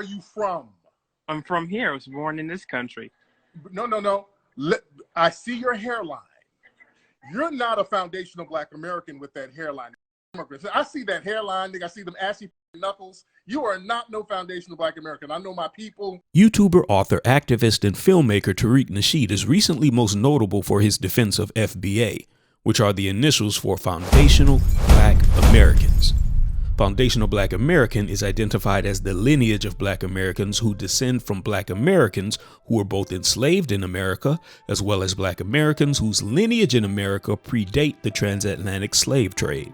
are you from? I'm from here. I was born in this country. No. I see your hairline. You're not a foundational Black American with that hairline. I see that hairline, nigga. I see them ashy knuckles. You are not no foundational Black American. I know my people. YouTuber, author, activist, and filmmaker Tariq Nasheed is recently most notable for his defense of FBA, which are the initials for Foundational Black Americans. Foundational Black American is identified as the lineage of Black Americans who descend from Black Americans who were both enslaved in America, as well as Black Americans whose lineage in America predate the transatlantic slave trade.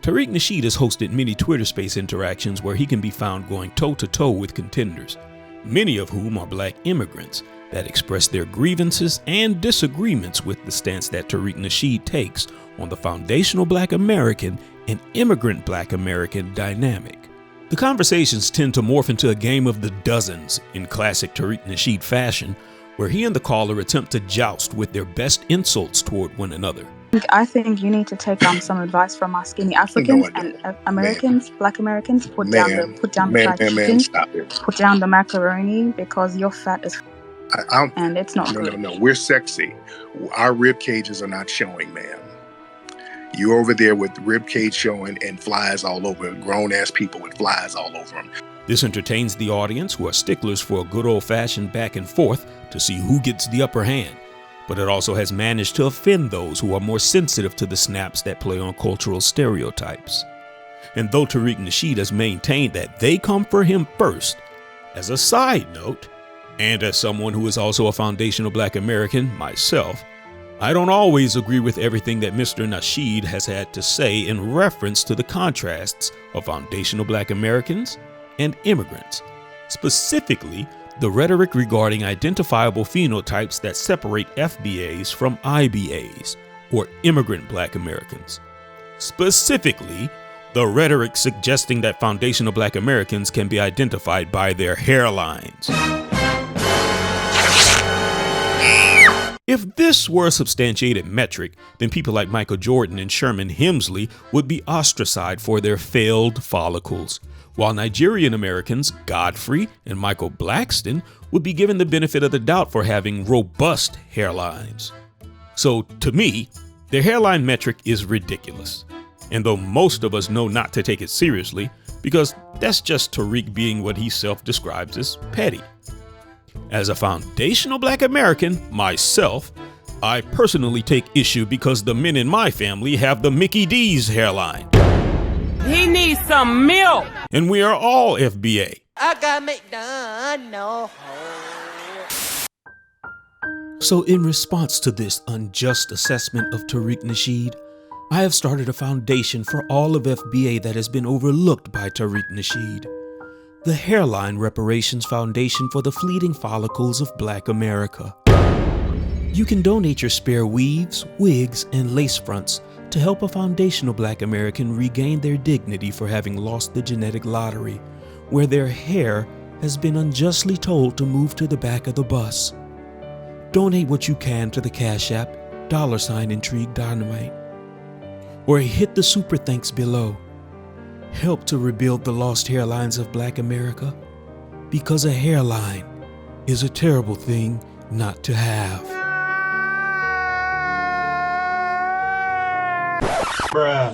Tariq Nasheed has hosted many Twitter Space interactions where he can be found going toe-to-toe with contenders, many of whom are Black immigrants that express their grievances and disagreements with the stance that Tariq Nasheed takes on the foundational Black American and immigrant Black American dynamic. The conversations tend to morph into a game of the dozens in classic Tariq Nasheed fashion, where he and the caller attempt to joust with their best insults toward one another. I think you need to take some advice from our skinny Africans and Americans, Black Americans. Put down the fried chicken, put down the macaroni, because you're fat as and it's not good. No, we're sexy. Our rib cages are not showing, ma'am. You're over there with the rib cage showing and flies all over, grown-ass people with flies all over them. This entertains the audience, who are sticklers for a good old-fashioned back and forth to see who gets the upper hand. But it also has managed to offend those who are more sensitive to the snaps that play on cultural stereotypes. And though Tariq Nasheed has maintained that they come for him first, as a side note, and as someone who is also a foundational Black American myself, I don't always agree with everything that Mr. Nasheed has had to say in reference to the contrasts of foundational Black Americans and immigrants, specifically the rhetoric regarding identifiable phenotypes that separate FBAs from IBAs, or immigrant Black Americans. Specifically, the rhetoric suggesting that foundational Black Americans can be identified by their hairlines. If this were a substantiated metric, then people like Michael Jordan and Sherman Hemsley would be ostracized for their failed follicles, while Nigerian Americans Godfrey and Michael Blackston would be given the benefit of the doubt for having robust hairlines. So to me, their hairline metric is ridiculous. And though most of us know not to take it seriously, because that's just Tariq being what he self-describes as petty. As a foundational Black American myself, I personally take issue because the men in my family have the Mickey D's hairline. He needs some milk. And we are all FBA. I got McDonald's. So in response to this unjust assessment of Tariq Nasheed, I have started a foundation for all of FBA that has been overlooked by Tariq Nasheed. The Hairline Reparations Foundation for the Fleeting Follicles of Black America. You can donate your spare weaves, wigs, and lace fronts to help a foundational Black American regain their dignity for having lost the genetic lottery, where their hair has been unjustly told to move to the back of the bus. Donate what you can to the Cash App, $Intrigue Dynamite. Or hit the super thanks below. Help to rebuild the lost hairlines of Black America, because a hairline is a terrible thing not to have. Bruh.